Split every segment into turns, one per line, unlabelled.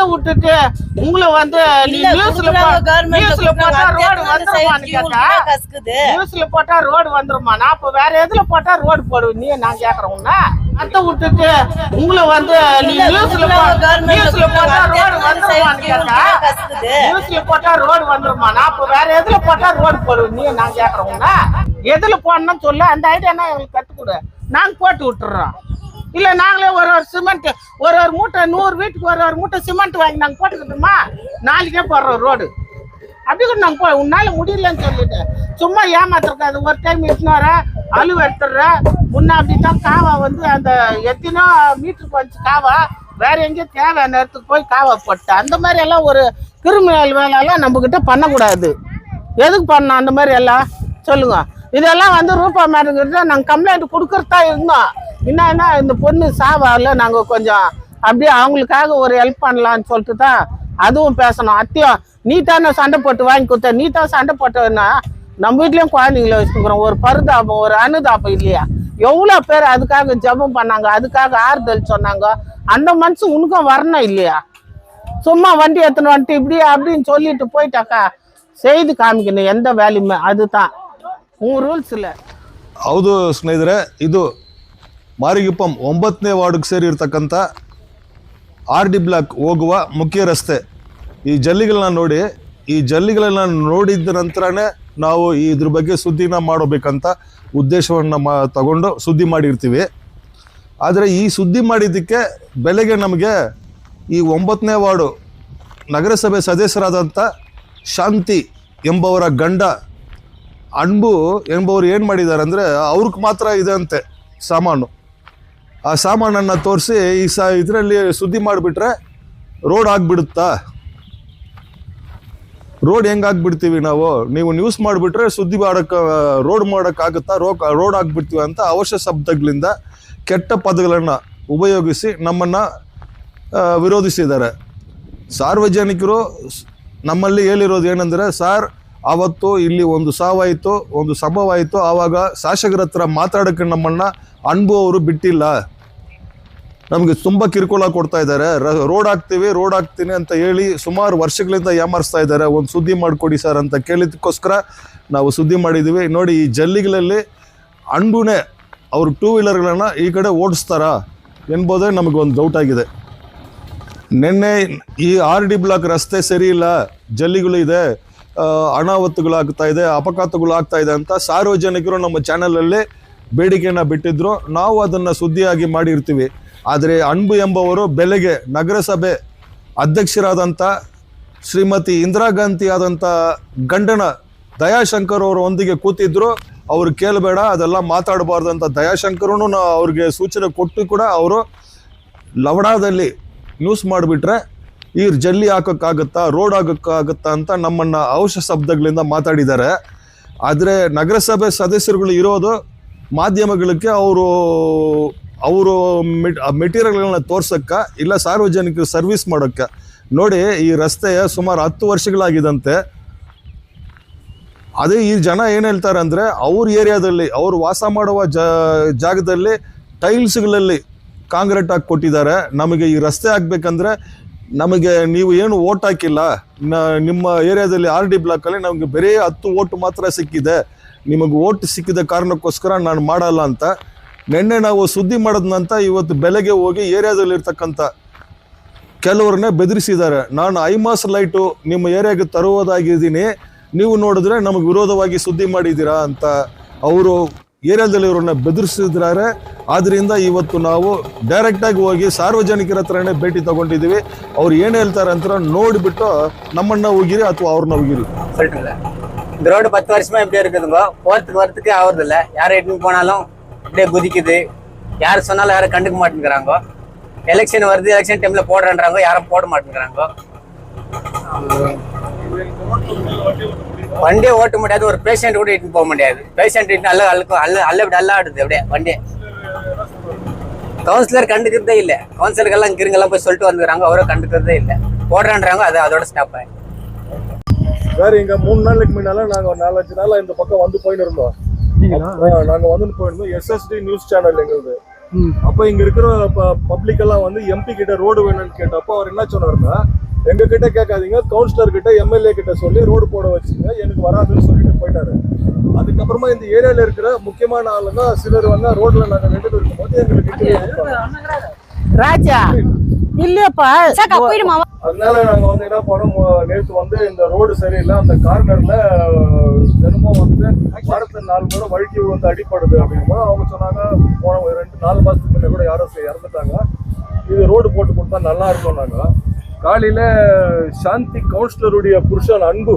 அதை விட்டுட்டு உங்களை வந்து நியூஸ்ல போட்டா ரோடு வந்துருமான்னு கேட்டா நியூஸ்ல போட்டா ரோடு வந்துருமா? நான் இப்ப வேற எதுல போட்டா ரோடு போடுவேன் நீ நான் கேக்குறேன் உன்ன. அதை விட்டுட்டு உங்களை வந்து நியூஸ்ல போட்டா ரோடு வந்துருமான்னு கேட்டா நியூஸ்ல போட்டா ரோடு வந்துருமா? நான் இப்ப வேற எதுல போட்டா ரோடு போடுவேன் நீ நான் கேக்குறேன் உன்ன. எதுல போடணும்னு சொல்ல அந்த ஐடியா எங்களுக்கு கத்துக்கொடு, நாங்க போட்டு விட்டுறோம். இல்ல நாங்களே ஒரு சிமெண்ட் ஒரு மூட்டை 100 வீட்டுக்கு ஒரு மூட்டை சிமெண்ட் வாங்கி நாங்க போட்டுக்கிட்டோமா? நாளைக்கே போடுறோம் ரோடு. அப்படி கூட நாங்க உன்னால முடியலன்னு சொல்லிட்டு சும்மா ஏமாத்திருக்காது. ஒரு டைம் இட்டுன்னு வர அழுவ எடுத்துடுற முன்ன அப்படித்தான் காவா வந்து அந்த எத்தனோ மீட்டருக்கு வந்து காவா வேற எங்கேயும் தேவையான இடத்துக்கு போய் காவா போட்டு அந்த மாதிரி எல்லாம் ஒரு கிரிமினல் வேலையெல்லாம் நம்ம கிட்ட பண்ணக்கூடாது. எதுக்கு பண்ணோம் அந்த மாதிரி எல்லாம் சொல்லுங்க. இதெல்லாம் வந்து ரூபா மேடம்கிட்ட நாங்கள் கம்ப்ளைண்ட் கொடுக்கறதா இருந்தோம். என்ன இந்த பொண்ணு சாவால நாங்கள் கொஞ்சம் அப்படியே அவங்களுக்காக ஒரு ஹெல்ப் பண்ணலான்னு சொல்லிட்டு தான் அதுவும் பேசணும். அத்தியம் நீ தானே சண்டை போட்டு வாங்கி கொடுத்த, நீ தான் சண்டை போட்டதுன்னா நம்ம வீட்லேயும் குழந்தைங்கள வச்சுக்கிறோம். ஒரு பரிதாபம் ஒரு அனுதாபம் இல்லையா? எவ்வளோ பேர் அதுக்காக ஜெபம் பண்ணாங்க, அதுக்காக ஆறுதல் சொன்னாங்க. அந்த மனுஷன் உனக்கும் வரணும் இல்லையா? சும்மா வண்டி எடுத்துன்னு வந்துட்டு இப்படி அப்படின்னு சொல்லிட்டு போயிட்டாக்கா செய்து காமிக்கணும் எந்த வேலையுமே. அதுதான் ರೂಲ್ಸ್ ಇಲ್ಲ.
ಹೌದು ಸ್ನೇಹಿತರೆ, ಇದು ಮಾರಿಗುಪ್ಪಂ 9ನೇ ವಾರ್ಡ್ಗೆ ಸೇರಿರ್ತಕ್ಕಂಥ RD ಬ್ಲಾಕ್ ಹೋಗುವ ಮುಖ್ಯ ರಸ್ತೆ. ಈ ಜಲ್ಲಿಗಳನ್ನ ನೋಡಿದ ನಂತರನೇ ನಾವು ಇದ್ರ ಬಗ್ಗೆ ಸುದ್ದಿನ ಮಾಡಬೇಕಂತ ಉದ್ದೇಶವನ್ನು ತಗೊಂಡು ಸುದ್ದಿ ಮಾಡಿರ್ತೀವಿ. ಆದರೆ ಈ ಸುದ್ದಿ ಮಾಡಿದ್ದಕ್ಕೆ ಬೆಲೆಗೆ ನಮಗೆ ಈ 9ನೇ ವಾರ್ಡು ನಗರಸಭೆ ಸದಸ್ಯರಾದಂಥ ಶಾಂತಿ ಎಂಬವರ ಗಂಡ ಅನ್ಬು ಎಂಬವ್ರು ಏನು ಮಾಡಿದ್ದಾರೆ ಅಂದರೆ ಅವ್ರಿಗೆ ಮಾತ್ರ ಇದೆ ಅಂತೆ ಸಾಮಾನು. ಆ ಸಾಮಾನನ್ನು ತೋರಿಸಿ ಇದರಲ್ಲಿ ಸುದ್ದಿ ಮಾಡಿಬಿಟ್ರೆ ರೋಡ್ ಆಗಿಬಿಡುತ್ತಾ? ರೋಡ್ ಹೆಂಗಾಗ್ಬಿಡ್ತೀವಿ ನಾವು? ನೀವು ನ್ಯೂಸ್ ಮಾಡಿಬಿಟ್ರೆ ಸುದ್ದಿ ಮಾಡೋಕ್ಕೆ ರೋಡ್ ಮಾಡೋಕ್ಕಾಗುತ್ತಾ? ರೋಡ್ ಆಗಿಬಿಡ್ತೀವಿ ಅಂತ ಅವಶ್ಯ ಶಬ್ದಗಳಿಂದ ಕೆಟ್ಟ ಪದಗಳನ್ನು ಉಪಯೋಗಿಸಿ ನಮ್ಮನ್ನು ವಿರೋಧಿಸಿದ್ದಾರೆ. ಸಾರ್ವಜನಿಕರು ನಮ್ಮಲ್ಲಿ ಹೇಳಿರೋದು ಏನಂದರೆ, ಸಾರ್ ಆವತ್ತು ಇಲ್ಲಿ ಒಂದು ಸಾವಾಯಿತು, ಒಂದು ಸಂಭವ ಆಯಿತು, ಆವಾಗ ಶಾಸಕರ ಹತ್ರ ಮಾತಾಡೋಕ್ಕೆ ನಮ್ಮನ್ನು ಅನ್ಬು ಅವರು ಬಿಟ್ಟಿಲ್ಲ. ನಮಗೆ ತುಂಬ ಕಿರುಕುಳ ಕೊಡ್ತಾ ಇದ್ದಾರೆ. ರೋಡ್ ಹಾಕ್ತೀನಿ ಅಂತ ಹೇಳಿ ಸುಮಾರು ವರ್ಷಗಳಿಂದ ಯಾಮಾರಿಸ್ತಾ ಇದ್ದಾರೆ. ಒಂದು ಸುದ್ದಿ ಮಾಡಿಕೊಡಿ ಸರ್ ಅಂತ ಕೇಳಿದಕ್ಕೋಸ್ಕರ ನಾವು ಸುದ್ದಿ ಮಾಡಿದ್ದೀವಿ. ನೋಡಿ, ಈ ಜಲ್ಲಿಗಳಲ್ಲಿ ಅನ್ಬುನೇ ಅವರು 2 ವೀಲರ್ಗಳನ್ನು ಈ ಕಡೆ ಓಡಿಸ್ತಾರಾ ಎನ್ಬೋದೇ ನಮಗೊಂದು ಡೌಟ್ ಆಗಿದೆ. ನಿನ್ನೆ ಈ RD ಬ್ಲಾಕ್ ರಸ್ತೆ ಸರಿ ಇಲ್ಲ, ಜಲ್ಲಿಗಳು ಇದೆ, ಅನಾಹುತಗಳಾಗ್ತಾ ಇದೆ, ಅಪಘಾತಗಳು ಆಗ್ತಾ ಇದೆ ಅಂತ ಸಾರ್ವಜನಿಕರು ನಮ್ಮ ಚಾನಲಲ್ಲಿ ಬೇಡಿಕೆಯನ್ನು ಬಿಟ್ಟಿದ್ರು. ನಾವು ಅದನ್ನು ಸುದ್ದಿಯಾಗಿ ಮಾಡಿರ್ತೀವಿ. ಆದರೆ ಅನ್ಬು ಎಂಬವರು ಬೆಲೆಗೆ ನಗರಸಭೆ ಅಧ್ಯಕ್ಷರಾದಂಥ ಶ್ರೀಮತಿ ಇಂದಿರಾ ಗಾಂಧಿ ಆದಂಥ ಗಂಡನ ದಯಾಶಂಕರ್ ಅವರು ಒಂದಿಗೆ ಕೂತಿದ್ರು. ಅವ್ರು ಕೇಳಬೇಡ, ಅದೆಲ್ಲ ಮಾತಾಡಬಾರ್ದು ಅಂತ ದಯಾಶಂಕರೂ ಅವ್ರಿಗೆ ಸೂಚನೆ ಕೊಟ್ಟು ಕೂಡ ಅವರು ಲವಡಾದಲ್ಲಿ ನ್ಯೂಸ್ ಮಾಡಿಬಿಟ್ರೆ ಈ ಜಲ್ಲಿ ಹಾಕೋಕ್ಕಾಗುತ್ತಾ, ರೋಡ್ ಹಾಕೋಕ್ಕಾಗುತ್ತಾ ಅಂತ ನಮ್ಮನ್ನು ಅವಶ್ಯ ಶಬ್ದಗಳಿಂದ ಮಾತಾಡಿದ್ದಾರೆ. ಆದರೆ ನಗರಸಭೆ ಸದಸ್ಯರುಗಳು ಇರೋದು ಮಾಧ್ಯಮಗಳಿಗೆ ಅವರು ಮೆಟೀರಿಯಲ್ಗಳನ್ನ ತೋರ್ಸೋಕ್ಕೆ, ಇಲ್ಲ ಸಾರ್ವಜನಿಕರು ಸರ್ವಿಸ್ ಮಾಡೋಕ್ಕೆ. ನೋಡಿ, ಈ ರಸ್ತೆಯ ಸುಮಾರು 10 ವರ್ಷಗಳಾಗಿದಂತೆ. ಅದೇ ಈ ಜನ ಏನು ಹೇಳ್ತಾರೆ ಅಂದರೆ, ಅವ್ರ ಏರಿಯಾದಲ್ಲಿ ಅವರು ವಾಸ ಮಾಡುವ ಜಾಗದಲ್ಲಿ ಟೈಲ್ಸ್ಗಳಲ್ಲಿ ಕಾಂಕ್ರೀಟ್ ಹಾಕಿ ಕೊಟ್ಟಿದ್ದಾರೆ. ನಮಗೆ ಈ ರಸ್ತೆ ಆಗಬೇಕಂದ್ರೆ ನಮಗೆ ನೀವು ಏನು ಓಟ್ ಹಾಕಿಲ್ಲ, ನಿಮ್ಮ ಏರಿಯಾದಲ್ಲಿ RD ಬ್ಲಾಕಲ್ಲಿ ನಮಗೆ ಬರೀ 10 ಓಟ್ ಮಾತ್ರ ಸಿಕ್ಕಿದೆ, ನಿಮಗೆ ಓಟ್ ಸಿಕ್ಕಿದ ಕಾರಣಕ್ಕೋಸ್ಕರ ನಾನು ಮಾಡಲ್ಲ ಅಂತ ನಿನ್ನೆ ನಾವು ಸುದ್ದಿ ಮಾಡೋದ್ನಂತ ಇವತ್ತು ಬೆಳಗ್ಗೆ ಹೋಗಿ ಏರಿಯಾದಲ್ಲಿರ್ತಕ್ಕಂಥ ಕೆಲವ್ರನ್ನೇ ಬೆದರಿಸಿದ್ದಾರೆ. ನಾನು ಐಮಾಸ್ ಲೈಟು ನಿಮ್ಮ ಏರಿಯಾಗೆ ತರುವುದಾಗಿದ್ದೀನಿ, ನೀವು ನೋಡಿದ್ರೆ ನಮಗೆ ವಿರೋಧವಾಗಿ ಸುದ್ದಿ ಮಾಡಿದ್ದೀರಾ ಅಂತ ಅವರು ಏರಿಯಾದಲ್ಲಿ ಇವ್ರನ್ನ ಬೆದರಿಸಿದ್ದಾರೆ. ಆದ್ದರಿಂದ ಇವತ್ತು ನಾವು ಡೈರೆಕ್ಟಾಗಿ ಹೋಗಿ ಸಾರ್ವಜನಿಕರ ಹತ್ರನೇ ಭೇಟಿ ತಗೊಂಡಿದ್ದೀವಿ. ಅವ್ರು ಏನು ಹೇಳ್ತಾರೆ ಅಂತ ನೋಡಿಬಿಟ್ಟು ನಮ್ಮನ್ನ ಹೋಗಿರಿ ಅಥವಾ ಅವ್ರನ್ನ ಹೋಗಿರಿ.
இந்த ரோடு 10 வருஷமா இப்படியே இருக்குதுங்க. போறதுக்கு ஆகுறது இல்லை. யாரும் எட்டுன்னு போனாலும் அப்படியே குதிக்குது. யார் சொன்னாலும் யாரும் கண்டுக்க மாட்டேங்கிறாங்க. எலெக்ஷன் வருது, எலெக்ஷன் டைம்ல போடுறேன்றாங்க, யாரும் போட மாட்டேங்கிறாங்க. வண்டியே ஓட்ட முடியாது, ஒரு பேஷண்ட் கூட இட்டு போக முடியாது. பேஷண்ட் அல்ல ஆடுது அப்படியே வண்டியே. கவுன்சிலர் கண்டுக்கிறதே இல்லை. கவுன்சிலருக்கெல்லாம் இங்கிருங்கெல்லாம் போய் சொல்லிட்டு வந்துக்கிறாங்க, அவரும் கண்டுக்கிறதே இல்லை. போடுறேன்றாங்க, அதோட ஸ்டாப் ஆயிடும்.
சார், இங்க 3 நாளைக்கு முன்னால நாங்க 4-5 நாளா இந்த பக்கம் வந்து போயின்னு இருந்தோம். நாங்க வந்து போயிருந்தோம். SSD நியூஸ் சேனல் எங்களுது. அப்போ இங்க இருக்கிற பப்ளிக் எல்லாம் வந்து எம்பி கிட்ட ரோடு வேணும்னு கேட்டப்போ அவர் என்ன சொன்னாருன்னா, எங்க கிட்ட கேட்காதீங்க, கவுன்சிலர் கிட்ட எம்எல்ஏ கிட்ட சொல்லி ரோடு போட வச்சுங்க, எனக்கு வராதுன்னு சொல்லிட்டு போயிட்டாரு. அதுக்கப்புறமா இந்த ஏரியால இருக்கிற முக்கியமான ஆளுங்க சிலர் வந்து ரோட்ல நாங்க 2 பேர் இருக்கும்போது எங்களுக்கு
ராஜா இல்லப்பா
அதனால நாங்க வந்து என்ன பண்ணோம், நேற்று வந்து இந்த ரோடு சரியில்லை, அந்த கார்னர்ல தினமும் வந்து வாரத்துல 4 முறை வழுக்கி வந்து அடிப்படுது அப்படின்னா அவங்க சொன்னாங்க. போன 4 மாசத்துக்கு முன்னே கூட யாரும் இறந்துட்டாங்க, இது ரோடு போட்டு கொடுத்தா நல்லா இருக்கும். நாங்க காலையில சாந்தி கவுன்சிலருடைய புருஷன் அன்பு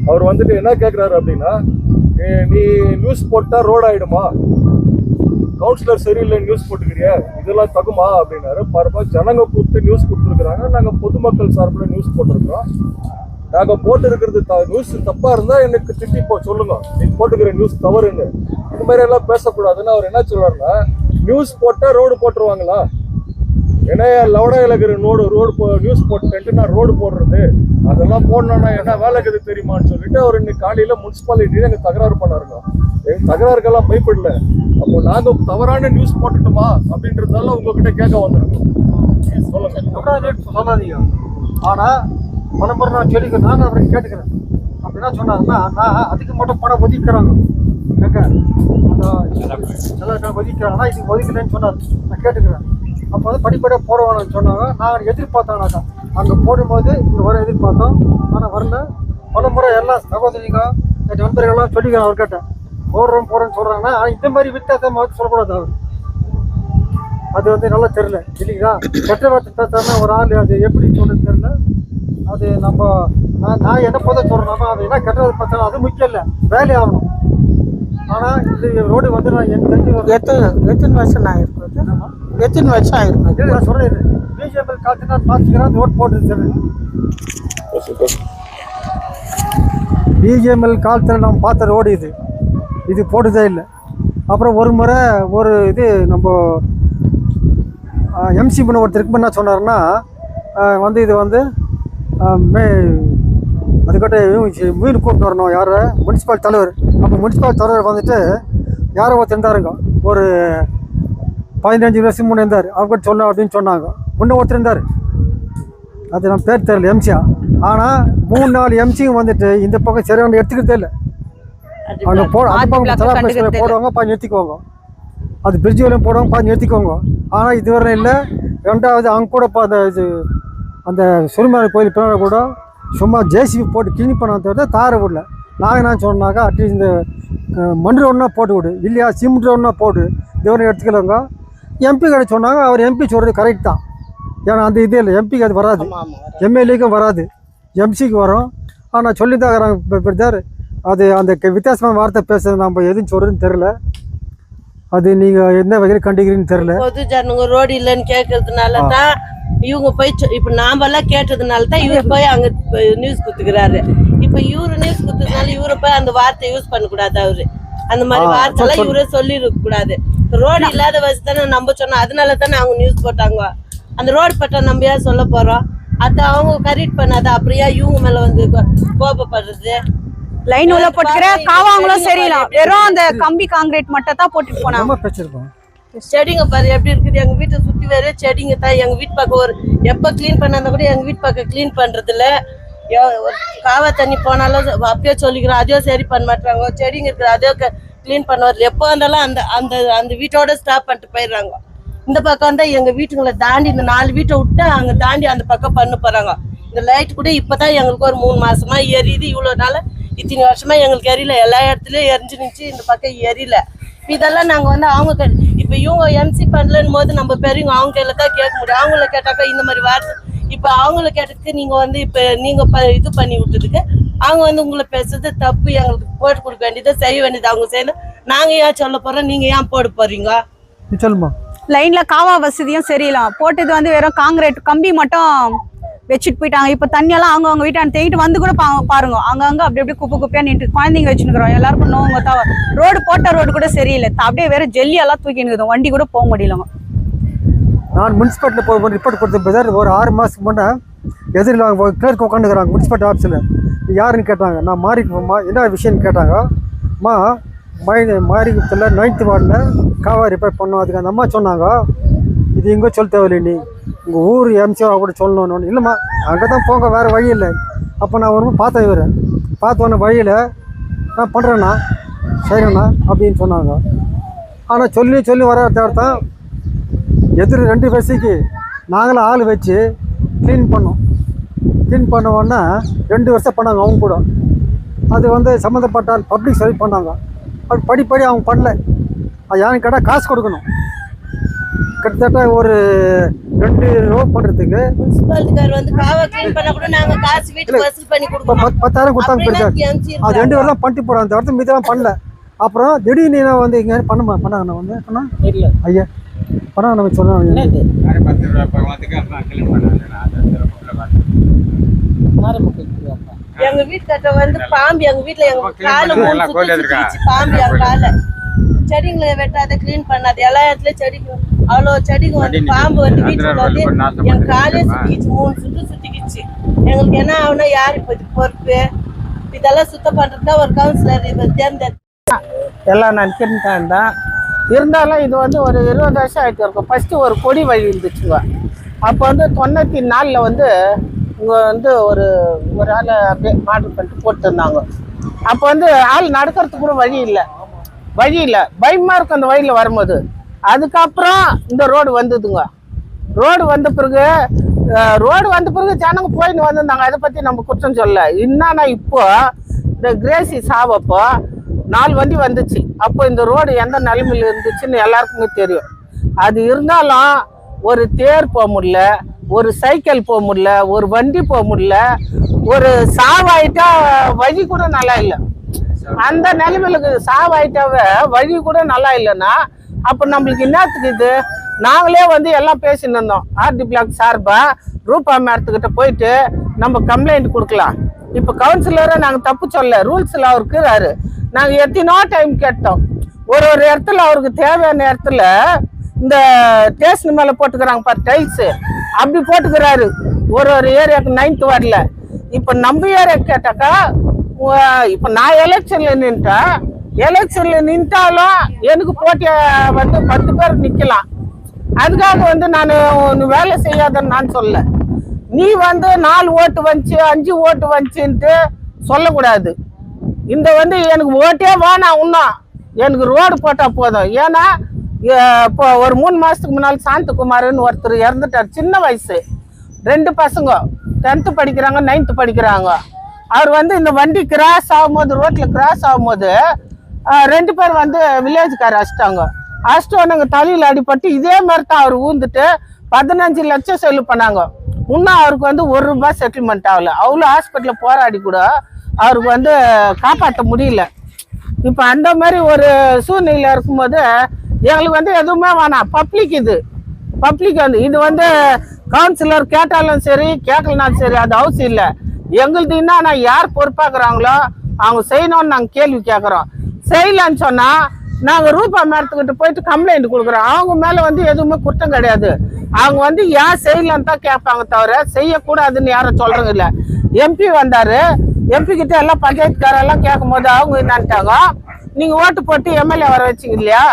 அவர் வந்துட்டு என்ன கேட்குறாரு அப்படின்னா, நீ நியூஸ் போட்டா ரோடு ஆயிடுமா, கவுன்சிலர் சரியில்லை நியூஸ் போட்டுக்கிறியா, இதெல்லாம் தகுமா அப்படின்னாரு. பாருப்பா, ஜனங்க கூப்பிட்டு நியூஸ் கொடுத்துருக்குறாங்க, நாங்கள் பொதுமக்கள் சார்பில் நியூஸ் போட்டிருக்கிறோம். நாங்கள் போட்டுருக்கிறது நியூஸ் தப்பா இருந்தா எனக்கு திட்டி சொல்லுங்க, நீங்க போட்டுக்கிற நியூஸ் தவறுன்னு. இந்த மாதிரி எல்லாம் பேசக்கூடாதுன்னு அவர் என்ன சொல்றாருன்னா, நியூஸ் போட்டா ரோடு போட்டுருவாங்களா, ஏன்னா லவுடாயில் இருக்கிற ரோடு நியூஸ் போட்டுட்டு நான் ரோடு போடுறது அதெல்லாம் போடணும்னா என்ன வேலைக்கு தெரியுமான்னு சொல்லிட்டு அவர் இன்னைக்கு காலையில முனிசிபாலிட்டியில எங்க தகராறு பண்ணாருங்க. எங்க தகராறுக்கெல்லாம் பயப்படல, அப்போ நாங்க தவறான நியூஸ் போட்டுட்டோமா அப்படின்றதால உங்ககிட்ட கேட்க வந்திருக்கோம்.
சொல்லாதீங்க, ஆனா மனமுறை நான் சொல்லிக்கிறேன், நான் அவரை கேட்டுக்கிறேன். அப்படின்னா சொன்னாருன்னா நான் அதுக்கு மட்டும் பணம் ஒதுக்கிறாங்க கேட்க, அந்த ஒதுக்கிறாங்கன்னா இதுக்கு ஒதுக்கலன்னு சொன்னார், நான் கேட்டுக்கிறேன். அப்போ வந்து படிப்படியாக போடுவாங்கன்னு சொன்னாங்க. நான் எதிர்பார்த்தாங்கனாக்கா அங்கே போடும்போது இங்கே வர எதிர்பார்த்தோம், ஆனால் வரல. பல முறை எல்லாம் சகோதரிங்க என் நண்பர்கள்லாம் சொல்லிக்கிறேன் அவர்கிட்ட, போடுறோன்னு சொல்கிறாங்கன்னா இந்த மாதிரி வித்தியாசமாக வந்து சொல்லக்கூடாது. அவர் அது வந்து நல்லா தெரில இல்லைங்களா, கெட்ட வார்த்தை பேசுறதுனா ஒரு ஆள் அது எப்படி சொல்றது தெரில. அது நம்ம நான் என்ன போதை சொல்கிறேன்னா அது என்ன கெட்ட வார்த்தை பேசுறேன் அது முக்கியம் இல்லை, வேலை ஆகணும். ஆனால் இது ரோடு வந்து நான் என் தெரிஞ்சு
எத்தனை வருஷம் ஆகிருக்குது, எத்தனை வருஷம் ஆகிருக்குது
நான் சொல்கிறேன். பிஜேபி காலத்து நான் பார்த்துக்கிறேன், அந்த ரோடு போட்டு பிஜேஎம்எல் காலத்தில் நம்ம பார்த்த ரோடு இது போட்டதே இல்லை. அப்புறம் ஒரு முறை ஒரு இது நம்ம எம்சி பண்ண ஒருத்தருக்கு என்ன சொன்னார்னா, வந்து இது வந்து அதுக்கிட்ட மீன் கூப்பிட்டு வரணும் யார், முனிசிபாலிட்டி தலைவர். அப்போ முனிசிபாலிட்டி தலைவர் வந்துட்டு யாரோ ஒருத்தர் இருந்தாருங்க, ஒரு 15 வருஷம் முன்னே இருந்தார். அவர்கிட்ட சொன்னோம் அப்படின்னு சொன்னாங்க. முன்னே ஒருத்தர் இருந்தார், அது நம்ம பேர் தெரியல, எம்சியா. ஆனால் 3-4 எம்சியும் வந்துட்டு இந்த பக்கம் சரியான எடுத்துக்கிறதே இல்லை. அவங்க அந்த பக்கம் போடுவாங்க, பாஞ்சு நிறுத்திக்குவாங்க. அது பிரிட்ஜ் வரையும் போடுவாங்க, பாஞ்சு நிறுத்திக்குவாங்க. ஆனால் இதுவரை இல்லை. ரெண்டாவது அவங்க கூட அந்த சுருமலை கோயில் பின்னாடி கூட சும்மா ஜேசிபி போட்டு கிளீன் பண்ண தவிர தார விடல. நாங்கள் என்ன சொன்னாக்கா, அட்லீஸ்ட் இந்த மண் ரோடுனா போட்டு விடு, இல்லையா சிமெண்ட் ரோடுனா போடு, இதுவரை எடுத்துக்கலங்க. எம்பி கிட்ட சொன்னாங்க, அவர் எம்பி சொல்கிறது கரெக்ட் தான். ஏன்னா அந்த இதே இல்லை, எம்பிக்கு அது வராது, எம்எல்ஏக்கும் வராது, எம்சிக்கு வரும். ஆனால் சொல்லி தான் இருக்கிறாங்க. அது அந்த வித்தியாசமான வார்த்தை பேசுறது நம்ம எதுன்னு சொல்கிறதுன்னு தெரில. அது நீங்கள் என்ன வகையில் கண்டிக்கிறீங்கன்னு தெரில.
பொது ஜனங்க ரோடு இல்லைன்னு கேட்கறதுனால தான் இவங்க போய் இப்போ நாமெல்லாம் கேட்டதுனால தான் இவர் போய் அங்கே நியூஸ் கொடுத்துக்கிறாரு. இப்போ இவரு நியூஸ் கொடுத்ததுனால இவரை போய் அந்த வார்த்தை யூஸ் பண்ணக்கூடாது. அவரு அந்த மாதிரி வார்த்தைலாம் இவரே சொல்லிருக்க கூடாது. ரோடு இல்லாத வச்சு தானே நம்ம சொன்னோம், அதனால தானே அவங்க நியூஸ் போட்டாங்க. அந்த ரோடு பட்டா நம்ம ஏன் சொல்ல போறோம், அதை அவங்க கரெக்ட் பண்ணாத அப்படியா இவங்க மேல வந்து கோபப்படுறது.
லைன் உள்ள போட்டுக்கிற காவாங்களும் சரியில்லை, வெறும் அந்த கம்பி காங்கிரீட் மட்டும் தான் போட்டுட்டு போனாங்க.
செடிங்க பாரு எப்படி இருக்குது, எங்க வீட்டை சுத்தி வேற செடிங்க தான். எங்க வீட்டு பக்கம் ஒரு எப்ப கிளீன் பண்ணா கூட எங்க வீட்டு பக்கம் கிளீன் பண்றது இல்ல. காவா தண்ணி போனாலும் அப்பயே சொல்லிக்கிறோம், அதையோ சரி பண்ண மாட்டாங்க. செடிங்க இருக்குது அதையோ கிளீன் பண்ண வரல. எப்போ வந்தாலும் அந்த அந்த அந்த வீட்டோட ஸ்டாப் பண்ணிட்டு போயிடுறாங்க. இந்த பக்கம் தான் எங்க வீட்டுங்களை தாண்டி இந்த 4 வீட்டை விட்டு அங்க தாண்டி அந்த பக்கம் பண்ண போறாங்க. இந்த லைட் கூட இப்பதான் எங்களுக்கு ஒரு 3 மாசமா எரியுது. இவ்வளவு நாள் இத்தனை வருஷமா எங்களுக்கு எரியல, எல்லா இடத்துலயும் எரிஞ்சு நிச்சு, இந்த பக்கம் எரியல. இதெல்லாம் நாங்க வந்து அவங்க இப்ப இவங்க எம்சி பண்ணலன்னு போது நம்ம பெரியவங்க அவங்க கையில தான் கேட்க முடியும். அவங்கள கேட்டாக்கா இந்த மாதிரி வார்த்தை இப்ப அவங்கள கேட்டதுக்கு நீங்க வந்து இப்ப நீங்க இது பண்ணி விட்டதுக்கு அவங்க வந்து உங்களை பேசுறது தப்பு, எங்களுக்கு போட்டு கொடுக்க வேண்டியதை செய்ய வேண்டியது அவங்க செய்யணும். நாங்க ஏன் சொல்ல போறோம், நீங்க ஏன் போட போறீங்க
சொல்லுமா.
லைன்ல காவா வசதியும் சரியில்லை, போட்டது வந்து வெறும் காங்கிரீட் கம்பி மட்டும் வச்சுட்டு போயிட்டாங்க. இப்போ தண்ணியெல்லாம் அவங்க வீட்டான தேங்கிட்டு வந்து கூட பாருங்க, அங்கங்க அப்படி அப்படியே குப்பை குப்பையா நின்று குழந்தைங்க வச்சுருக்கிறோம். எல்லாருக்கும் நோங்க தவ ரோடு போட்ட ரோடு கூட சரியில்லை, அப்படியே வேற ஜெல்லியெல்லாம் தூக்கினுக்குது, வண்டி கூட போக முடியலங்க.
நான் முனிசிபாலிட்டியில் போய் ரிப்போர்ட் கொடுத்த ஒரு 6 மாதத்துக்கு முன்னே எதிரில் கிளர்க் உட்காந்துக்கிறாங்க முனிசிபாலிட்டி ஆஃபீஸில். யாருன்னு கேட்டாங்க, நான் மாறி என்ன விஷயம்னு கேட்டாங்க. அம்மா மாரிகுப்பத்தில் 9th வார்டில் காவா ரிப்பேர் பண்ணோம். அதுக்கு அந்த அம்மா சொன்னாங்க, இது இங்கே சொல்ல தேவையில்லை, நீ உங்கள் ஊர் எம்சிஓ கூட சொல்லணும்னு. இல்லைம்மா அங்கே தான் போங்க, வேறு வழி இல்லை. அப்போ நான் ஒரு பார்த்தேன், இவர் பார்த்தோன்னே வழியில் நான் பண்ணுறேண்ணா சரிண்ணா அப்படின்னு சொன்னாங்க. ஆனால் சொல்லி வர தான் எதிர் 2 வருஷத்துக்கு நாங்களும் ஆள் வச்சு க்ளீன் பண்ணோம். க்ளீன் பண்ண உடனே 2 வருஷம் பண்ணாங்க அவங்க கூட. அது வந்து சம்மந்தப்பட்ட பப்ளிக் சர்வீஸ் பண்ணாங்க. அது படிப்படி அவங்க பண்ணல. அது யாரும் கேட்டால் காசு கொடுக்கணும். கிட்டத்தட்ட ஒரு 2 ரோட் பண்ணுறதுக்கு
முனிசிபாலிட்டிக்கார் வந்து காவா க்ளீன் பண்ண கூட நாங்க காசு வீட்டுக்கு வசூல் பண்ணி கொடுக்கணும்.
10,000 கொடுத்தாங்க பெருசாக. அது 2 வருஷம் பண்ணிட்டு போகிறோம். அந்த இடத்துல மீதெல்லாம் பண்ணல. அப்புறம் திடீர்னு வந்து இங்கே பண்ணாங்க வந்து சொன்னால் ஐயா பண்ணாங்க நம்ம சொன்னாங்க.
எங்க வீட்டுக்கிட்ட வந்து பாம்பு எங்க வீட்டுல எங்க கால பாம்பு எங்க கால செடிங்களை வெட்டாத கிளீன் பண்ணாது. எல்லா இடத்துலயும் செடிக்கு அவ்வளவு செடிக்கு வந்து பாம்பு வந்து வீட்டுல வந்து என் காலே சுத்திக்கிச்சு. 3 சுத்து சுத்திக்கிச்சு. எங்களுக்கு என்ன ஆகுனா யாரு இப்ப பொறுப்பு? இதெல்லாம் சுத்தம் பண்றதுதான் ஒரு கவுன்சிலர் தேர்ந்தெடுத்து
எல்லாம் நான் தெரிஞ்சுதான் தான். இருந்தாலும் இது வந்து ஒரு 20 வருஷம் ஆகிட்டு இருக்கும். ஃபஸ்ட்டு ஒரு கொடி வழி இருந்துச்சுங்க. அப்போ வந்து 94 வந்து இங்கே வந்து ஒரு ஆள் அப்படியே ஆர்டர் பண்ணிட்டு போட்டுருந்தாங்க. அப்போ வந்து ஆள் நடக்கிறதுக்கு கூட வழி இல்லை, பயமாக இருக்கும் அந்த வழியில் வரும்போது. அதுக்கப்புறம் இந்த ரோடு வந்ததுங்க. ரோடு வந்த பிறகு ஜனங்க போயின்னு வந்திருந்தாங்க. அதை பற்றி நம்ம குற்றம் சொல்ல. என்னன்னா இப்போ இந்த கிரேசி சாவப்போ 4 வண்டி வந்துச்சு. அப்போ இந்த ரோடு எந்த நிலைமையில் இருந்துச்சுன்னு எல்லாருக்குமே தெரியும். அது இருந்தாலும் ஒரு தேர் போக முடியல, ஒரு சைக்கிள் போக முடியல, ஒரு வண்டி போக முடியல, ஒரு சாவாயிட்டா வழி கூட நல்லா இல்லை. அந்த நிலைமையிலுக்கு சாவாயிட்டாவே வழி கூட நல்லா இல்லைன்னா அப்போ நம்மளுக்கு என்னத்துக்கு இது? நாங்களே வந்து எல்லாம் பேசின்னு இருந்தோம். ஆர்டி பிளாக் சார்பா ரூபா மேடத்துக்கிட்ட போயிட்டு நம்ம கம்ப்ளைண்ட் கொடுக்கலாம். இப்போ கவுன்சிலரை நாங்கள் தப்பு சொல்ல, ரூல்ஸில் அவர் இருக்கிறாரு. நாங்கள் எத்தனோ டைம் கேட்டோம். ஒரு இடத்துல அவருக்கு தேவையான இடத்துல இந்த ஸ்டேஷன் மேலே போட்டுக்கிறாங்க பாரு டைல்ஸு, அப்படி போட்டுக்கிறாரு ஒரு ஏரியாவுக்கு 9th வார்டில். இப்போ நம்ம ஏரியா கேட்டாக்கா, இப்போ நான் எலெக்ஷனில் நின்ட்டாலும் எனக்கு போட்டிய வந்து 10 பேர் நிற்கலாம். அதுக்காக வந்து நான் வேலை செய்யாதன்னு நான் சொல்ல. நீ வந்து 4 ஓட்டு வந்துச்சு 5 ஓட்டு வந்துச்சுன்ட்டு சொல்லக்கூடாது. இந்த வந்து எனக்கு ஓட்டே வேணாம், இன்னும் எனக்கு ரோடு போட்டால் போதும். ஏன்னா இப்போ ஒரு 3 மாதத்துக்கு முன்னால் சாந்தகுமார்னு ஒருத்தர் இறந்துட்டார். சின்ன வயசு, 2 பசங்க 10th படிக்கிறாங்க, 9th படிக்கிறாங்க. அவர் வந்து இந்த வண்டி கிராஸ் ஆகும்போது, ரோட்டில் கிராஸ் ஆகும்போது 2 பேர் வந்து வில்லேஜ்கார் அடிச்சிட்டாங்க. தலையில் அடிபட்டு இதே மாதிரி தான் அவர் ஊந்துட்டு 15 லட்சம் செலவு பண்ணாங்க. இன்னும் அவருக்கு வந்து 1 ரூபாய் செட்டில்மெண்ட் ஆகல. அவ்வளோ ஹாஸ்பிட்டலில் போராடி கூட அவருக்கு வந்து காப்பாற்ற முடியல. இப்போ அந்த மாதிரி ஒரு சூழ்நிலையில் இருக்கும்போது எங்களுக்கு வந்து எதுவுமே வேணாம். பப்ளிக் வந்து இது வந்து கவுன்சிலர் கேட்டாலும் சரி கேட்கலனாலும் சரி அது அவசியம் இல்லை. எங்களுக்கு என்னன்னா யார் பொறுப்பாக்குறாங்களோ அவங்க செய்யணும்னு நாங்கள் கேள்வி கேட்குறோம். செய்யலன்னு சொன்னால் நாங்கள் ரூபா மேடத்துக்கிட்ட போயிட்டு கம்ப்ளைண்ட் கொடுக்குறோம். அவங்க மேலே வந்து எதுவுமே குற்றம் கிடையாது. அவங்க வந்து ஏன் செய்யலன்னு தான் கேட்பாங்க, தவிர செய்யக்கூடாதுன்னு யாரும் சொல்கிறோங்க இல்லை. எம்பி வந்தார், எம்பி கிட்ட எல்லாம் பஞ்சாயத்துக்காரெல்லாம் கேட்கும் போது அவங்க என்னன்ட்டாங்க, நீங்கள் ஓட்டு போட்டு எம்எல்ஏ வர வச்சிங்க இல்லையா,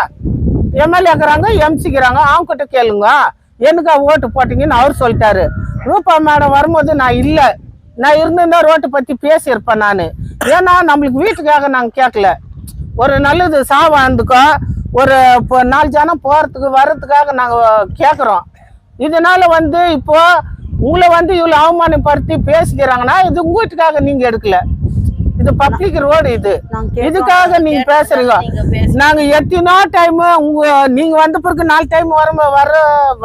எம்எல்ஏக்கிறாங்க எம்சிக்கிறாங்க, அவங்க கிட்ட கேளுங்க எனக்கா ஓட்டு போட்டீங்கன்னு அவர் சொல்லிட்டாரு. ரூபா மேடம் வரும்போது நான் இல்லை, நான் இருந்திருந்தா ரோட்டை பற்றி பேசியிருப்பேன் நான். ஏன்னா நம்மளுக்கு வீட்டுக்காக நாங்கள் கேட்கல, ஒரு நல்லது சாவாந்துக்கோ ஒரு இப்போ 4 ஜனம் போகிறதுக்கு வர்றதுக்காக நாங்கள் கேட்குறோம். இதனால வந்து இப்போ உங்களை வந்து இவ்வளோ அவமானப்படுத்தி பேசிக்கிறாங்கன்னா இது உங்க வீட்டுக்காக நீங்கள் எடுக்கல, இது பப்ளிக் ரோடு, இதுக்காக நீங்க பேசுறீங்க. நாங்க எத்தனோ டைம் நீங்க வந்த பிறகு 4 டைம்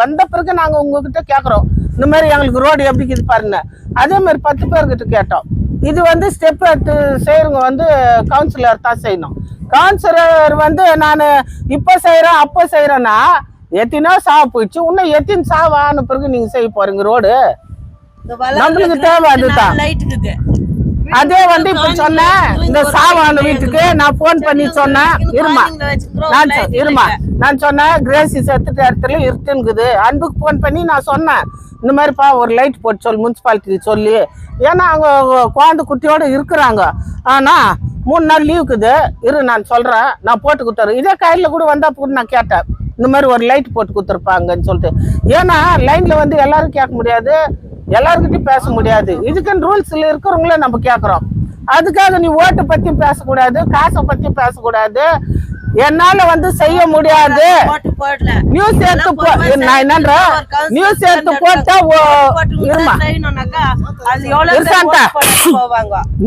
வந்த பிறகு நாங்க உங்ககிட்ட கேக்குறோம், இந்த மாதிரி எங்களுக்கு ரோடு எப்படி இருக்குது பாருங்க. அதே மாதிரி 10 பேர்கிட்ட கேட்டோம். இது வந்து ஸ்டெப் எடுத்து செய்யறவங்க வந்து கவுன்சிலர் தான் செய்யணும். கவுன்சிலர் வந்து நான் இப்போ செய்யறேன் அப்போ செய்யறேன்னா எத்தனோ சாவு போயிடுச்சு, இன்னும் எத்தனை சாவான பிறகு நீங்க செய்ய போறீங்க ரோடு? நம்மளுக்கு தேவை அதுதான். அதே வந்து இப்ப சொன்னேன், இந்த சாவான வீட்டுக்கு நான் போன் பண்ணி சொன்னேன், நான் சொன்னேன் கிரேசி செத்துட்டு இடத்துல இருக்குங்குது. அன்புக்கு போன் பண்ணி நான் சொன்னேன், இந்த மாதிரிப்பா ஒரு லைட் போட்டு சொல்லு முனிசிபாலிட்டிக்கு சொல்லி. ஏன்னா அவங்க குழந்தை குட்டியோட இருக்கிறாங்க. ஆனா 3 நாள் லீவுக்குது இரு நான் சொல்றேன், நான் போட்டு கொடுத்துறேன். இதே கையில கூட வந்தா கூட நான் கேட்டேன், இந்த மாதிரி ஒரு லைட் போட்டு கொடுத்துருப்பாங்கன்னு சொல்லிட்டு. ஏன்னா லைன்ல வந்து எல்லாரும் கேட்க முடியாது, எல்லாருக்கிட்டையும் பேச முடியாது. இதுக்குன்னு ரூல்ஸ்ல இருக்கிறவங்கள நம்ம கேட்கறோம். அதுக்காக நீ ஓட்டை பத்தியும் பேசக்கூடாது, காசை பத்தியும் பேசக்கூடாது. என்னால வந்து செய்ய முடியாது. நியூஸ் எடுத்து நான் என்னன்ற நியூஸ் எடுத்து போட்டா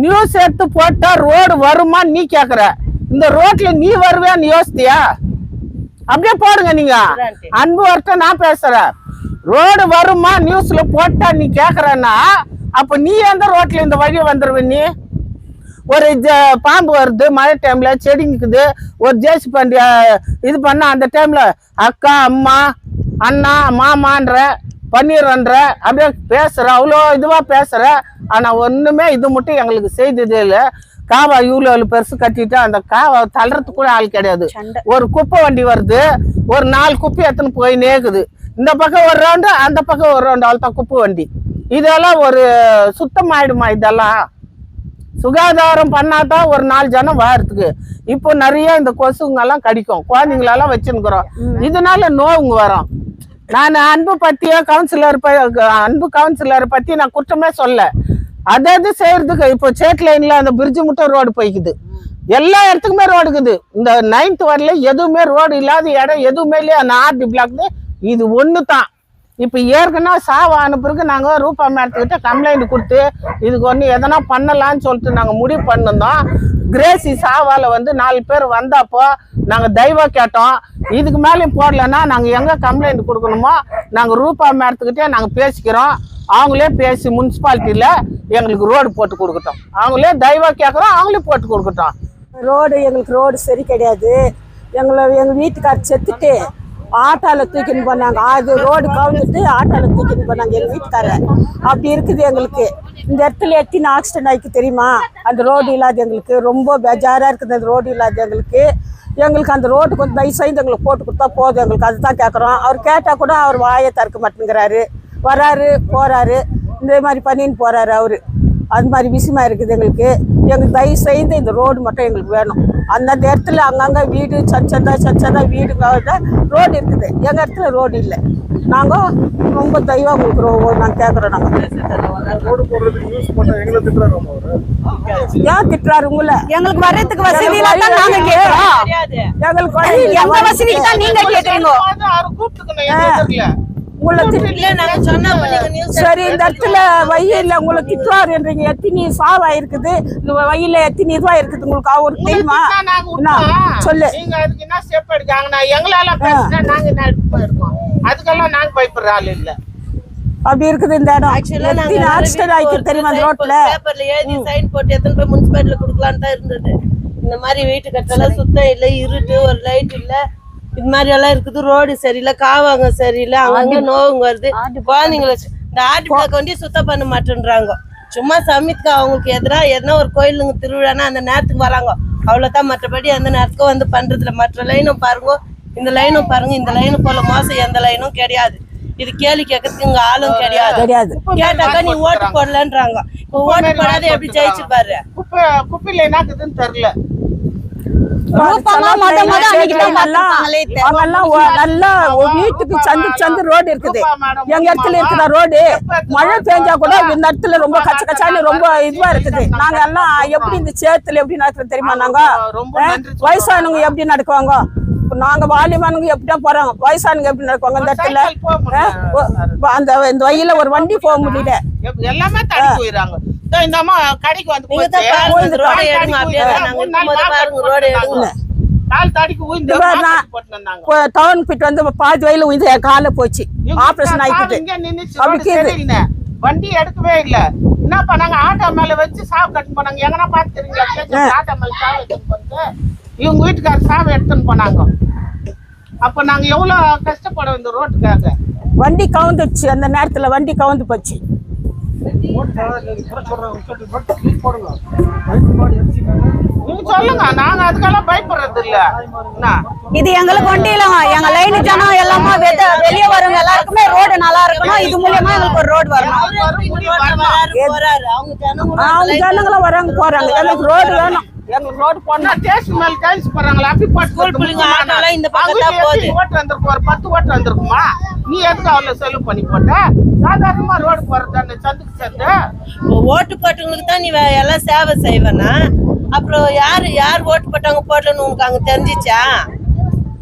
நியூஸ் எடுத்து போட்டா ரோடு வருமா நீ கேக்குற. இந்த ரோட்ல நீ வருவேன்னு யோசித்தியா? அப்படியே போடுங்க நீங்க. அன்பு வரட்ட நான் பேசுறேன். ரோடு வருமா நியூஸ்ல போட்டா நீ கேக்குறன்னா அப்ப நீ எந்த ரோட்ல இந்த வழி வந்துருவ? நீ ஒரு பாம்பு வருது மழை டைம்ல, செடி நிக்குது, ஒரு ஜேசி பண்டி இது பண்ண அந்த டைம்ல அக்கா அம்மா அண்ணா மாமான்ற பண்ணிடுறன்ற அப்படியே பேசுற, அவ்வளோ இதுவா பேசுற. ஆனா ஒண்ணுமே இது மட்டும் எங்களுக்கு செய்ததே இல்லை. காவா இவ்வளோ பெருசு கட்டிட்டு அந்த காவா தள்ளுறதுக்கு கூட ஆள் கிடையாது. ஒரு குப்பை வண்டி வருது, ஒரு 4 குப்பை எடுத்துன்னு போய் நேக்குது. இந்த பக்கம் ஒரு ரவுண்டு, அந்த பக்கம் ஒரு ரவுண்டு, அவ்வளோதான் குப்பை வண்டி. இதெல்லாம் ஒரு சுத்தமாயிடுமா? இதெல்லாம் சுகாதாரம் பண்ணாதான் ஒரு 4 ஜனம் வாரத்துக்கு. இப்போ நிறைய இந்த கொசுங்கெல்லாம் கடிக்கும், குழந்தைங்களெல்லாம் வச்சுருக்கிறோம். இதனால நோவுங்க வரும். நான் அன்பு பத்தியோ அன்பு கவுன்சிலரை பத்தி நான் குற்றமே சொல்ல. அதாவது செய்யறதுக்கு இப்போ சேட் லைன்ல அந்த பிரிட்ஜ் மட்டும் ரோடு போய்க்குது, எல்லா இடத்துக்குமே ரோடு இருக்குது. இந்த 9th வரல எதுவுமே ரோடு இல்லாத இடம் எதுவுமே இல்லையா? அந்த ஆர்டி பிளாக் இது ஒன்று தான். இப்போ ஏற்கனவே சாவான பிறகு நாங்கள் ரூபா மேடத்துக்கிட்ட கம்ப்ளைண்ட் கொடுத்து இதுக்கு ஒன்று எதனா பண்ணலான்னு சொல்லிட்டு நாங்கள் முடிவு பண்ணிருந்தோம். கிரேசி சாவால வந்து 4 பேர் வந்தப்போ நாங்கள் தெய்வம் கேட்டோம். இதுக்கு மேலேயும் போடலன்னா நாங்கள் எங்கே கம்ப்ளைண்ட் கொடுக்கணுமோ நாங்கள் ரூபா மேடத்துக்கிட்டே நாங்கள் பேசிக்கிறோம். அவங்களே பேசி முனிசிபாலிட்டியில் எங்களுக்கு ரோடு போட்டு கொடுக்கட்டும். அவங்களே தெய்வம் கேட்குறோம், அவங்களே போட்டு கொடுக்கட்டும்.
எங்களுக்கு ரோடு சரி கிடையாது. எங்கள் வீட்டுக்கார் செத்துட்டு ஆட்டோவில் தூக்கின்னு போனாங்க. அது ரோடு கவுந்துட்டு ஆட்டோவில் தூக்கின்னு போனாங்க எங்கள் வீட்டுக்காரர். அப்படி இருக்குது எங்களுக்கு. இந்த இடத்துல எத்தனை ஆக்சிடென்ட் ஆகிக்கு தெரியுமா? அந்த ரோடு இல்லாத எங்களுக்கு ரொம்ப பேஜாராக இருக்குது. அந்த ரோடு இல்லாத எங்களுக்கு அந்த ரோடு கொஞ்சம் தயவு செய்து எங்களுக்கு போட்டு கொடுத்தா போதும். எங்களுக்கு அதுதான் கேட்குறோம். அவர் கேட்டால் கூட அவர் வாயை திறக்க மாட்டேங்கிறாரு. வராரு போகிறாரு, இந்த மாதிரி பண்ணின்னு போகிறாரு அவரு. அது மாதிரி விஷயமா இருக்குது எங்களுக்கு. தயவு செய்து இந்த ரோடு மட்டும் எங்களுக்கு வேணும். அந்தந்த இடத்துல அங்கங்கே வீடு சச்சதா வீடுங்க ரோடு இருக்குது. எங்கள் இடத்துல ரோடு இல்லை. நாங்கள் ரொம்ப தெய்வம் உங்களுக்கு நாங்கள் கேட்குறோம். ஏன் திட்டுறாரு உங்களை?
எங்களுக்கு வர்றதுக்கு வசதி இல்லாத நாங்க கேக்குறோம். எங்களுக்கு வசதி தான் நீங்க கேக்குறீங்க.
சரி, இந்த இடத்துல வயல்ல உங்களை திட்டுவாருன்றீங்க. எத்தனை சாவா இருக்குது இந்த வயல்ல, எத்தனை இதுவா இருக்குது உங்களுக்கு அவருக்கு தெரியுமா? சொல்லு. அப்படி இருக்குது இந்த இடம். ஆக்சிடென்ட் ஆயிருக்கு தெரியுமா? அந்த ரோட்ல
பேப்பர்ல எழுதி சைன் போட்டு எத்தனை போய் முனிசிபாலிட்டில கொடுக்கலான்னு தான் இருந்தது. இந்த மாதிரி வீட்டு கட்டெல்லாம் சுத்தம் இல்லை, இருட்டு, ஒரு லைட் இல்ல, இது மாதிரி எல்லாம் இருக்குது. ரோடு சரியில்லை, காவாங்க சரியில்லை, அங்கங்க நோவுங்க வருது. குழந்தைங்களை இந்த ஆட்டு பிளாக் வண்டி சுத்தம் பண்ண மாட்டேன்றாங்க. சும்மா சமயத்துக்கு அவங்களுக்கு எதிராக எதனா ஒரு கோயிலுங்க திருவிழானா அந்த நேரத்துக்கு வராங்க, அவ்வளோதான். மற்றபடி அந்த நேரத்துக்கு வந்து பண்றதுல மற்ற லைனும் பாருங்க, இந்த லைனும் பாருங்க. இந்த லைனும் போல மோசம் எந்த லைனும் கிடையாது. இது கேள்வி கேட்கறதுக்கு இங்க ஆளும் கிடையாது. கேட்டாக்கா நீ ஓட்டு போடலன்றாங்க. இப்போ ஓட்டு போடாத எப்படி ஜெயிச்சு பாரு.
குப்பையில என்னக்குதுன்னு தெரியல.
வீட்டுக்கு சந்து ரோடு இருக்குது. எங்க இடத்துல இருக்குதா ரோடு? மழை பெஞ்சா கூட இந்த இடத்துல ரொம்ப கச்சான்னு ரொம்ப இதுவா இருக்குது. நாங்க எல்லாம் எப்படி இந்த சேத்துல எப்படி நடக்குறது தெரியுமா? நாங்க வயசானவங்க எப்படி நடக்குவாங்க? நாங்க வாலிமானுங்க எப்படிதான் போறாங்க, வயசானுங்க எப்படி நடக்குவாங்க? இந்த இடத்துல அந்த இந்த வயல ஒரு வண்டி போக முடியல,
எல்லாமே தள்ளி போயிடுறாங்க. இந்த அம்மா கடைக்கு வந்து
டவுன் பிட் வந்து பாதி வயல உயிர் என் கால போச்சு, ஆபரேஷன் ஆயிக்கிட்டு.
வண்டி எடுக்கவே இல்ல. என்ன பண்ணாங்க? ஆட்டோ மேல வச்சு சாவு கட்டு போனாங்க. எங்கன்னா பாத்துக்கிறீங்களா? ஆட்டோ மேல சாவு எடுத்துன்னு போட்டு இவங்க வீட்டுக்காரர் சாவு எடுத்துன்னு போனாங்க. அப்ப நாங்க எவ்வளவு கஷ்டப்படும் இந்த ரோட்டுக்காக.
வண்டி கவுந்துச்சு, அந்த நேரத்துல வண்டி கவுந்து போச்சு.
சொல்லுங்க, நாங்க அதுக்கெல்லாம் பயப்படுறது இல்ல.
இது எங்களுக்கு ஒண்டியில எங்க லைன் ஜனம் எல்லாமே வெளியே வரவங்க எல்லாருக்குமே ரோடு நல்லா இருக்கணும். இது மூலியமா எங்களுக்கு ஒரு ரோடு வரணும்.
அவங்க ஜனங்களும் வராங்க போறாங்க. எனக்கு ரோடு வேணும்.
எங்களுக்கு ரோடு போனா டேஸ்ட் மேல டைல்ஸ் போறாங்களா அப்படி
ஸ்கூல் பிள்ளைங்க ஆட்டோலாம் இந்த பக்கம் தான் போகுது.
ஓட்டு வந்திருக்கு, ஒரு 10 ஓட்டு வந்திருக்குமா? நீ எதுக்கு அவ்வளவு செலவு பண்ணி போட்ட? சாதாரணமா ரோடு போறதானே சந்துக்கு சேர்ந்து.
ஓட்டு போட்டவங்களுக்கு தான் நீ எல்லாம் சேவை செய்வேனா? அப்புறம் யார் ஓட்டு போட்டாங்க போடலன்னு உனக்கு அங்க தெரிஞ்சிச்சா?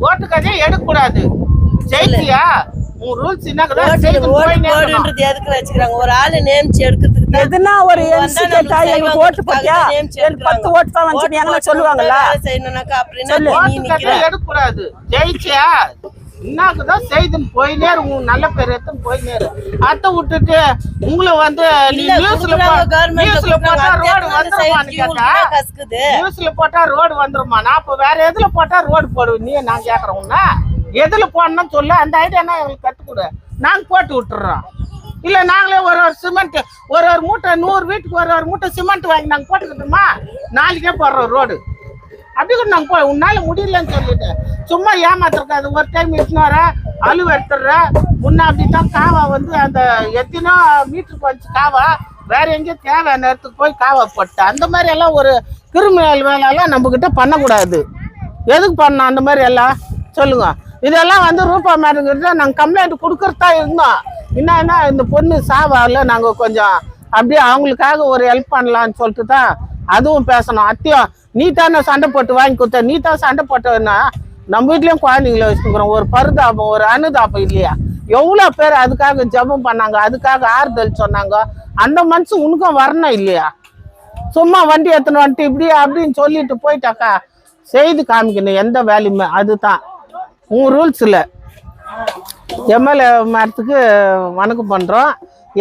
ஓட்டு கதையை எடுக்க கூடாது. ஜெயிச்சியா உன் ரூல்ஸ்
ஓடுன்றது எதுக்கு வச்சுக்கிறாங்க? ஒரு ஆளு நேமிச்சு எடுக்கிறதுக்கு
எதுனா ஒரு எம்சி கேட்டா எங்களுக்கு ஓட்டு போட்டியா, எனக்கு 10 ஓட்டு தான் வந்துச்சு சொல்லுவாங்கல்ல.
செய்யணும்னாக்கா அப்படின்னா
எடுக்க கூடாது. ஜெயிச்சியா என்னக்குதான் செய்துன்னு போயினே உங்க நல்ல பேர் எடுத்துன்னு போயினே அத்தை விட்டுட்டு உங்களை வந்து நியூஸ்ல போட்டா ரோடு வந்துருமான்னு கேட்டா, நியூஸ்ல போட்டா ரோடு வந்துருமா? நான் அப்ப வேற எதுல போட்டா ரோடு போடுவேன் நீ? நான் கேக்குறேன்னா எதுல போடணும்னு சொல்ல, அந்த ஐடியா எங்களுக்கு கத்துக்கூட நாங்க போட்டு விட்டுறோம். இல்ல நாங்களே ஒரு சிமெண்ட் ஒரு மூட்டை 100 வீட்டுக்கு ஒரு மூட்டை சிமெண்ட் வாங்கி நாங்க போட்டுக்கிட்டோமா? நாளைக்கே போடுறோம் ரோடு. அப்படி கூட நாங்க போய் உன்னால முடியலன்னு சொல்லிட்டு சும்மா ஏமாத்திருக்காது. ஒரு டைம் இட்டுனோர அழுவு எடுத்துடுற முன்ன அப்படித்தான் காவா வந்து அந்த எத்தனோ மீட்டருக்கு வந்துச்சு காவா, வேற எங்கேயும் தேவையான நேரத்துக்கு போய் காவா போட்டு அந்த மாதிரி எல்லாம் ஒரு கிரிமினல் வேலையெல்லாம் நம்ம கிட்ட பண்ணக்கூடாது. எதுக்கு பண்ணோம் அந்த மாதிரி எல்லாம் சொல்லுங்க. இதெல்லாம் வந்து ரூபா மேடங்கிட்ட நாங்கள் கம்ப்ளைண்ட் கொடுக்கறதா இருந்தோம். என்னன்னா இந்த பொண்ணு சாவால நாங்கள் கொஞ்சம் அப்படியே அவங்களுக்காக ஒரு ஹெல்ப் பண்ணலான்னு சொல்லிட்டு தான் அதுவும் பேசணும். அத்தியம் நீட்டான சண்டை போட்டு வாங்கி கொடுத்த, நீட்டா சண்டை போட்டோன்னா நம்ம வீட்லயும் குழந்தைங்கள வச்சுக்கிறோம். ஒரு பரிதாபம் ஒரு அனுதாபம் இல்லையா? எவ்வளோ பேர் அதுக்காக ஜெபம் பண்ணாங்க, அதுக்காக ஆறுதல் சொன்னாங்க. அந்த மனசு உனக்கும் வரணும் இல்லையா? சும்மா வண்டி எடுத்துன்னு வந்துட்டு இப்படி அப்படின்னு சொல்லிட்டு போயிட்டாக்கா செய்து காமிக்கணும் எந்த வேலையுமே. அதுதான் உன் ரூல்ஸில். எம்எல்ஏ மேடத்துக்கு வணக்கம் பண்ணுறோம்.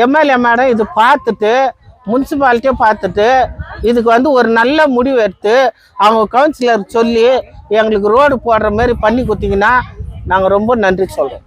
எம்எல்ஏ மேடம் இது பார்த்துட்டு முனிசிபாலிட்டியை பார்த்துட்டு இதுக்கு வந்து ஒரு நல்ல முடிவு எடுத்து அவங்க கவுன்சிலர் சொல்லி எங்களுக்கு ரோடு போடுற மாதிரி பண்ணி கொடுத்தீங்கன்னா நாங்கள் ரொம்ப நன்றி சொல்கிறோம்.